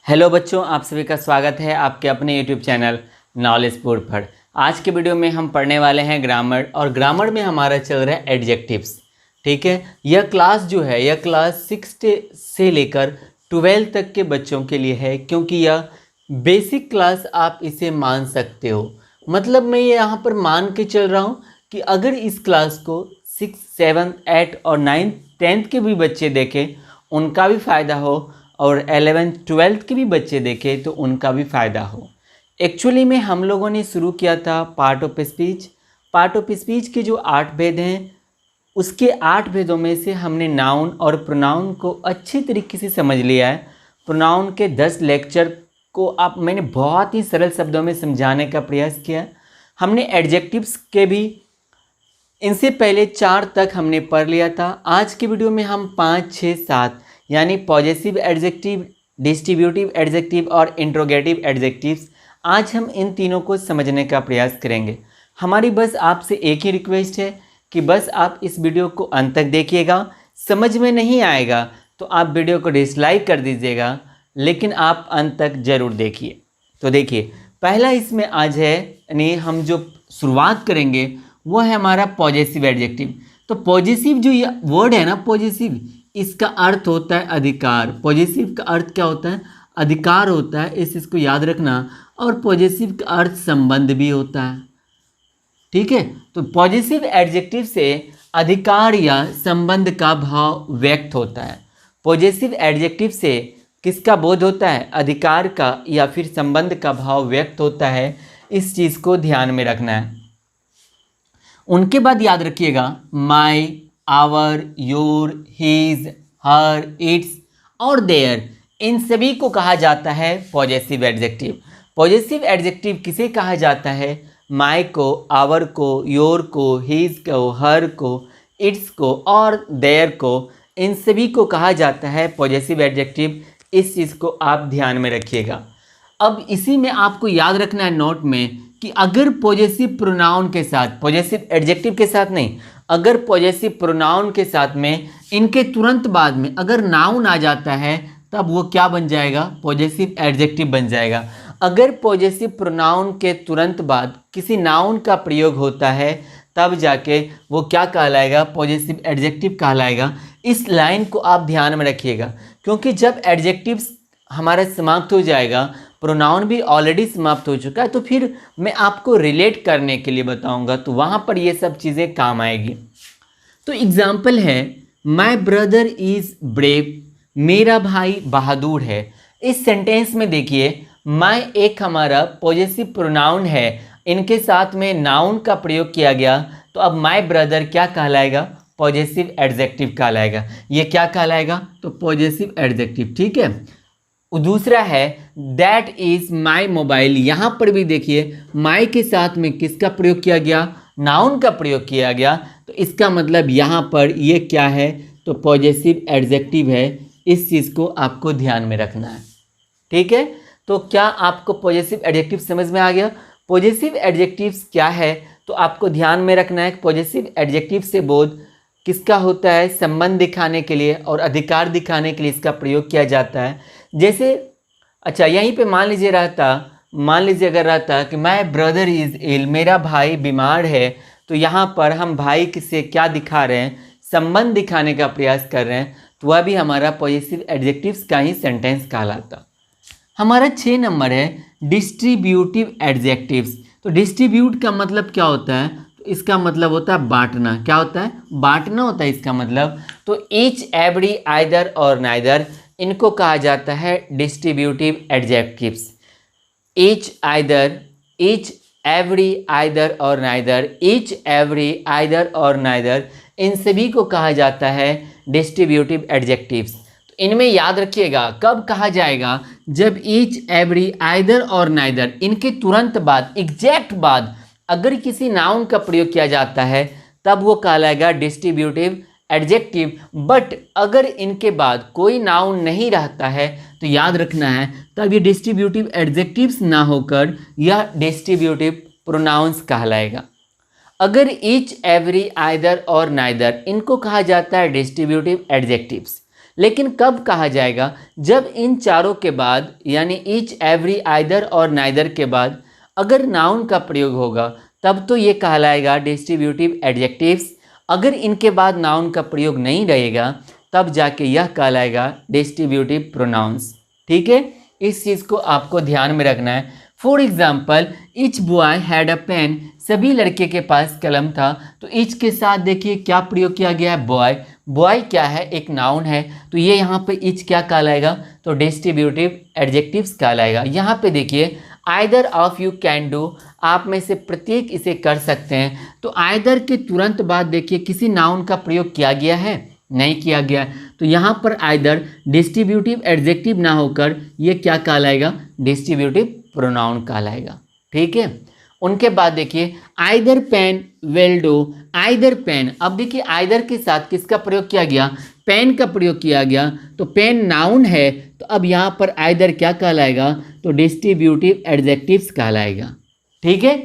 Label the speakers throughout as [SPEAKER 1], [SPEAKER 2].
[SPEAKER 1] Hello बच्चों, आप सभी का स्वागत है आपके अपने यूट्यूब चैनल नॉलेज बोर्ड पर। आज के वीडियो में हम पढ़ने वाले हैं ग्रामर, और ग्रामर में हमारा चल रहा है एडजेक्टिव्स। ठीक है, यह क्लास जो है यह क्लास 6 से लेकर 12 तक के बच्चों के लिए है, क्योंकि यह बेसिक क्लास आप इसे मान सकते हो। मतलब मैं ये यहाँ पर मान के चल रहा हूँ कि अगर इस क्लास को 6, 7, 8 और 9, 10 के भी बच्चे देखें उनका भी फ़ायदा हो, और 11, 12 के भी बच्चे देखें तो उनका भी फ़ायदा हो। एक्चुअली में हम लोगों ने शुरू किया था part of speech. Part of speech के जो 8 भेद हैं, उसके 8 भेदों में से हमने नाउन और प्रोनाउन को अच्छी तरीके से समझ लिया है। प्रोनाउन के 10 लेक्चर को मैंने बहुत ही सरल शब्दों में समझाने का प्रयास किया। हमने एडजेक्टिव्स के भी इनसे पहले 4 तक हमने पढ़ लिया था। आज की वीडियो में हम 5, 6, 7 यानी पॉजेसिव एडजेक्टिव, डिस्ट्रीब्यूटिव एडजेक्टिव और इंट्रोगेटिव एडजेक्टिव्स, आज हम इन तीनों को समझने का प्रयास करेंगे। हमारी बस आपसे एक ही रिक्वेस्ट है कि बस आप इस वीडियो को अंत तक देखिएगा। समझ में नहीं आएगा तो आप वीडियो को डिसलाइक कर दीजिएगा, लेकिन आप अंत तक जरूर देखिए। तो देखिए, पहला इसमें आज है, यानी हम जो शुरुआत करेंगे वो है हमारा पॉजेसिव एडजेक्टिव। तो पॉजेसिव जो ये वर्ड है ना, पॉजेसिव, इसका अर्थ होता है अधिकार। पॉजेसिव का अर्थ क्या होता है? अधिकार होता है, इस चीज़ को याद रखना। और पॉजेसिव का अर्थ संबंध भी होता है। ठीक है, तो पॉजेसिव एडजेक्टिव से अधिकार या संबंध का भाव व्यक्त होता है। पॉजेसिव एडजेक्टिव से किसका बोध होता है? अधिकार का या फिर संबंध का भाव व्यक्त होता है। इस चीज़ को ध्यान में रखना है। उनके बाद याद रखिएगा, my, our, your, his, her, its और देयर, इन सभी को कहा जाता है पॉजेसिव एडजेक्टिव। पॉजेसिव एडजेक्टिव किसे कहा जाता है? माई को, आवर को, योर को, हीज को, हर को, इट्स को और देयर को, इन सभी को कहा जाता है पॉजेसिव एडजेक्टिव। इस चीज़ को आप ध्यान में रखिएगा। अब इसी में आपको याद रखना है नोट में कि अगर पॉजेसिव प्रोनाउन के साथ, पॉजेसिव एडजेक्टिव के साथ नहीं, अगर पॉजेसिव प्रोनाउन के साथ में इनके तुरंत बाद में अगर नाउन आ जाता है, तब वो क्या बन जाएगा? पॉजेसिव एडजेक्टिव बन जाएगा। अगर पॉजेसिव प्रोनाउन के तुरंत बाद किसी नाउन का प्रयोग होता है, तब जाके वो क्या कहलाएगा? पॉजेसिव एडजेक्टिव कहलाएगा। इस लाइन को आप ध्यान में रखिएगा, क्योंकि जब एडजेक्टिव हमारा समाप्त हो जाएगा, प्रोनाउन भी ऑलरेडी समाप्त हो चुका है, तो फिर मैं आपको रिलेट करने के लिए बताऊंगा, तो वहाँ पर ये सब चीज़ें काम आएगी। तो एग्जाम्पल है, माई ब्रदर इज़ ब्रेव, मेरा भाई बहादुर है। इस सेंटेंस में देखिए, माई एक हमारा पॉजेसिव प्रोनाउन है, इनके साथ में नाउन का प्रयोग किया गया, तो अब माई ब्रदर क्या कहलाएगा? पॉजेसिव एडजेक्टिव कहलाएगा। ये क्या कहलाएगा? तो पॉजेसिव एडजेक्टिव। ठीक है, दूसरा है, दैट इज माई मोबाइल। यहाँ पर भी देखिए, माई के साथ में किसका प्रयोग किया गया? नाउन का प्रयोग किया गया। तो इसका मतलब यहाँ पर ये क्या है? तो पॉजेसिव एडजेक्टिव है। इस चीज़ को आपको ध्यान में रखना है। ठीक है, तो क्या आपको पॉजेसिव एडजेक्टिव समझ में आ गया? पॉजेसिव एडजेक्टिव्स क्या है तो आपको ध्यान में रखना है। पॉजेसिव एडजेक्टिव से बोध किसका होता है? संबंध दिखाने के लिए और अधिकार दिखाने के लिए इसका प्रयोग किया जाता है। जैसे, अच्छा यहीं पे मान लीजिए अगर रहता कि माई ब्रदर इज़ इल, मेरा भाई बीमार है, तो यहाँ पर हम भाई से क्या दिखा रहे हैं? संबंध दिखाने का प्रयास कर रहे हैं, तो वह भी हमारा पॉजेसिव एडजेक्टिव्स का ही सेंटेंस कहलाता। हमारा 6 नंबर है डिस्ट्रीब्यूटिव एडजेक्टिव्स। तो डिस्ट्रीब्यूट का मतलब क्या होता है? तो इसका मतलब होता है बांटना। क्या होता है? बांटना होता है इसका मतलब। तो ईच, एवरी, आइदर और नाइदर, इनको कहा जाता है distributive adjectives. Each, either, each, every, either और नाइदर, ईच, एवरी, आइदर और नाइदर, इन सभी को कहा जाता है डिस्ट्रीब्यूटिव एडजेक्टिव्स। तो इनमें याद रखिएगा, कब कहा जाएगा? जब ईच, एवरी, आइदर और नाइदर, इनके तुरंत बाद, एग्जैक्ट बाद अगर किसी नाउन का प्रयोग किया जाता है, तब वो कहलाएगा डिस्ट्रीब्यूटिव एडजेक्टिव। बट अगर इनके बाद कोई नाउन नहीं रहता है, तो याद रखना है, तब ये डिस्ट्रीब्यूटिव एडजेक्टिव्स ना होकर यह डिस्ट्रीब्यूटिव प्रोनाउंस कहलाएगा। अगर ईच, एवरी, आइदर और नाइदर, इनको कहा जाता है डिस्ट्रीब्यूटिव एडजेक्टिव्स। लेकिन कब कहा जाएगा? जब इन चारों के बाद यानी ईच, एवरी, आइदर और नाइदर के बाद अगर नाउन का प्रयोग होगा तब तो ये कहलाएगा डिस्ट्रीब्यूटिव एडजेक्टिव्स। अगर इनके बाद नाउन का प्रयोग नहीं रहेगा तब जाके यह कहलाएगा डिस्ट्रीब्यूटिव प्रोनाउंस। ठीक है, इस चीज़ को आपको ध्यान में रखना है। For example, each boy had a pen, सभी लड़के के पास कलम था। तो ईच के साथ देखिए क्या प्रयोग किया गया है? बॉय। बॉय क्या है? एक नाउन है, तो ये यहाँ पे ईच क्या कहलाएगा? तो डिस्ट्रीब्यूटिव एडजेक्टिव्स कहलाएगा। यहाँ पे देखिए either of you can do, आप में से प्रत्येक इसे कर सकते हैं। तो आइदर के तुरंत बाद देखिए किसी नाउन का प्रयोग किया गया है? नहीं किया गया। तो यहाँ पर आइदर डिस्ट्रीब्यूटिव एडजेक्टिव ना होकर ये क्या कहलाएगा? डिस्ट्रीब्यूटिव प्रोनाउन कहलाएगा। ठीक है, उनके बाद देखिए either pen will do, either pen. अब देखिए आइदर के साथ किसका प्रयोग किया गया? पेन का प्रयोग किया गया। तो पेन नाउन है, तो अब यहाँ पर आइदर क्या कहलाएगा? तो डिस्ट्रीब्यूटिव एडजेक्टिव्स कहलाएगा। ठीक है,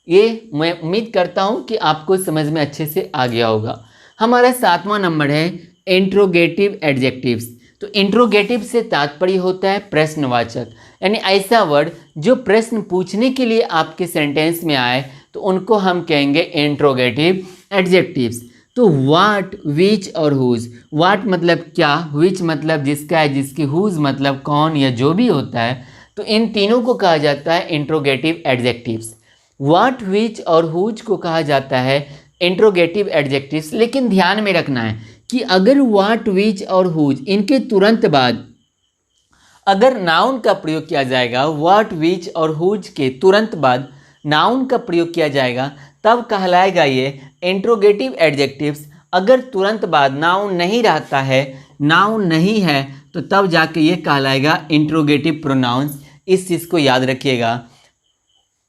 [SPEAKER 1] ये मैं उम्मीद करता हूँ कि आपको समझ में अच्छे से आ गया होगा। हमारा 7वां नंबर है इंट्रोगेटिव एडजेक्टिव्स। तो इंट्रोगेटिव से तात्पर्य होता है प्रश्नवाचक, यानी ऐसा वर्ड जो प्रश्न पूछने के लिए आपके सेंटेंस में आए तो उनको हम कहेंगे इंट्रोगेटिव एडजेक्टिव्स। तो व्हाट, विच और हुज। व्हाट मतलब क्या, विच मतलब जिसका है जिसकी, हुज मतलब कौन या जो भी होता है। तो इन तीनों को कहा जाता है इंट्रोगेटिव एडजेक्टिव्स। व्हाट, विच और हुज को कहा जाता है इंट्रोगेटिव एडजेक्टिव्स। लेकिन ध्यान में रखना है कि अगर व्हाट, विच और हुज इनके तुरंत बाद अगर नाउन का प्रयोग किया जाएगा, व्हाट, विच और हुज के तुरंत बाद नाउन का प्रयोग किया जाएगा तब कहलाएगा ये इंट्रोगेटिव एडजेक्टिव्स। अगर तुरंत बाद नाउन नहीं रहता है, नाउन नहीं है, तो तब जाके ये कहलाएगा इंट्रोगेटिव प्रोनाउंस। इस चीज़ को याद रखिएगा।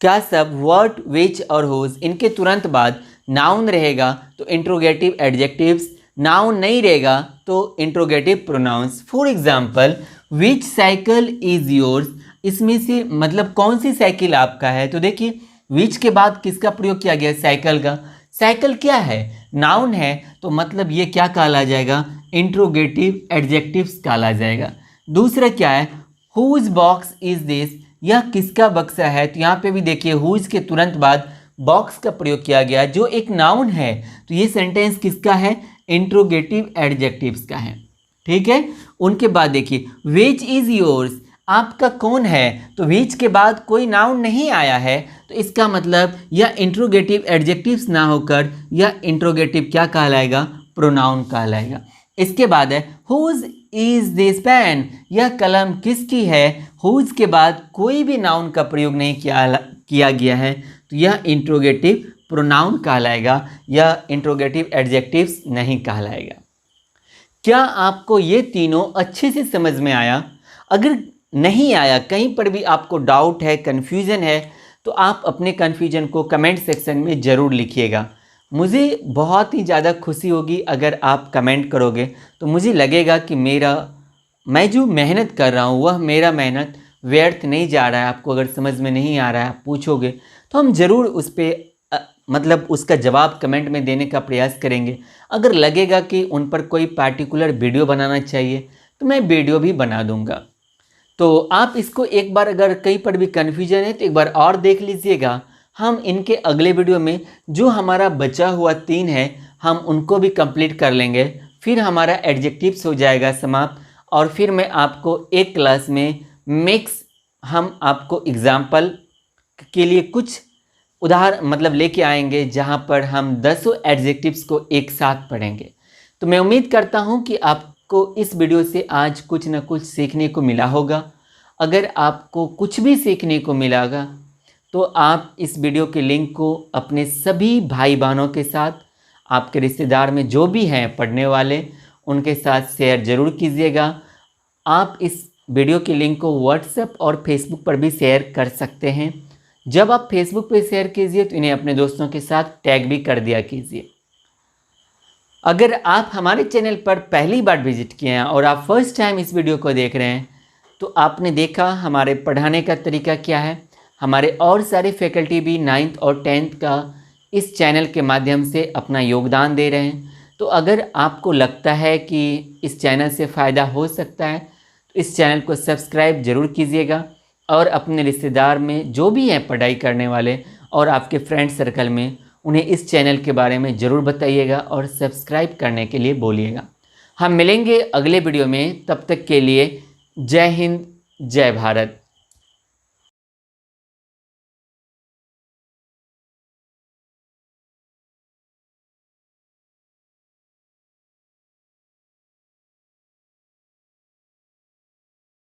[SPEAKER 1] क्या सब व्हाट, विच और हुज इनके तुरंत बाद नाउन रहेगा तो इंट्रोगेटिव एडजेक्टिव्स, नाउन नहीं रहेगा तो interrogative pronounce. For example, which cycle is yours, इसमें से मतलब कौन सी साइकिल आपका है? तो देखिए विच के बाद किसका प्रयोग किया गया? साइकिल का। साइकिल क्या है? नाउन है, तो मतलब ये क्या कहला जाएगा? इंट्रोगेटिव एडजेक्टिव्स कहला जाएगा। दूसरा क्या है? हुज बॉक्स इज दिस, यह किसका बक्सा है? तो यहाँ पे भी देखिए हुज के तुरंत बाद बॉक्स का प्रयोग किया गया जो एक नाउन है, तो ये सेंटेंस किसका है? इंट्रोगेटिव एडजेक्टिव्स का है। ठीक है, उनके बाद देखिए विच इज योर्स, आपका कौन है? तो विच के बाद कोई नाउन नहीं आया है, तो इसका मतलब यह इंट्रोगेटिव एडजेक्टिव्स ना होकर यह इंट्रोगेटिव क्या कहलाएगा? प्रोनाउन कहलाएगा। इसके बाद है हुज इज दिस पेन, यह कलम किसकी है? हुज के बाद कोई भी नाउन का प्रयोग नहीं किया गया है, तो यह इंट्रोगेटिव प्रोनाउन कहलाएगा, यह इंट्रोगेटिव एडजेक्टिव्स नहीं कहलाएगा। क्या आपको ये तीनों अच्छे से समझ में आया? अगर नहीं आया, कहीं पर भी आपको डाउट है, कन्फ्यूज़न है, तो आप अपने कन्फ्यूजन को कमेंट सेक्शन में ज़रूर लिखिएगा। मुझे बहुत ही ज़्यादा खुशी होगी अगर आप कमेंट करोगे, तो मुझे लगेगा कि मैं जो मेहनत कर रहा हूँ वह मेरा मेहनत व्यर्थ नहीं जा रहा है। आपको अगर समझ में नहीं आ रहा है, आप पूछोगे तो हम ज़रूर उस पर मतलब उसका जवाब कमेंट में देने का प्रयास करेंगे। अगर लगेगा कि उन पर कोई पार्टिकुलर वीडियो बनाना चाहिए तो मैं वीडियो भी बना दूंगा। तो आप इसको एक बार अगर कहीं पर भी कन्फ्यूजन है तो एक बार और देख लीजिएगा। हम इनके अगले वीडियो में जो हमारा बचा हुआ 3 है हम उनको भी कंप्लीट कर लेंगे, फिर हमारा एडजेक्टिव्स हो जाएगा समाप्त। और फिर मैं आपको एक क्लास में मिक्स हम आपको एग्जाम्पल के लिए कुछ उदाहरण मतलब लेके आएंगे जहां पर हम 10 एडजेक्टिव्स को एक साथ पढ़ेंगे। तो मैं उम्मीद करता हूं कि आपको इस वीडियो से आज कुछ ना कुछ सीखने को मिला होगा। अगर आपको कुछ भी सीखने को मिलेगा तो आप इस वीडियो के लिंक को अपने सभी भाई बहनों के साथ, आपके रिश्तेदार में जो भी हैं पढ़ने वाले, उनके साथ शेयर ज़रूर कीजिएगा। आप इस वीडियो के लिंक को व्हाट्सएप और फेसबुक पर भी शेयर कर सकते हैं। जब आप फेसबुक पे शेयर कीजिए तो इन्हें अपने दोस्तों के साथ टैग भी कर दिया कीजिए। अगर आप हमारे चैनल पर पहली बार विजिट किए हैं और आप फर्स्ट टाइम इस वीडियो को देख रहे हैं तो आपने देखा हमारे पढ़ाने का तरीका क्या है। हमारे और सारे फैकल्टी भी 9th और 10th का इस चैनल के माध्यम से अपना योगदान दे रहे हैं। तो अगर आपको लगता है कि इस चैनल से फ़ायदा हो सकता है तो इस चैनल को सब्सक्राइब ज़रूर कीजिएगा और अपने रिश्तेदार में जो भी हैं पढ़ाई करने वाले और आपके फ्रेंड सर्कल में उन्हें इस चैनल के बारे में ज़रूर बताइएगा और सब्सक्राइब करने के लिए बोलिएगा। हम मिलेंगे अगले वीडियो में, तब तक के लिए जय हिंद जय भारत।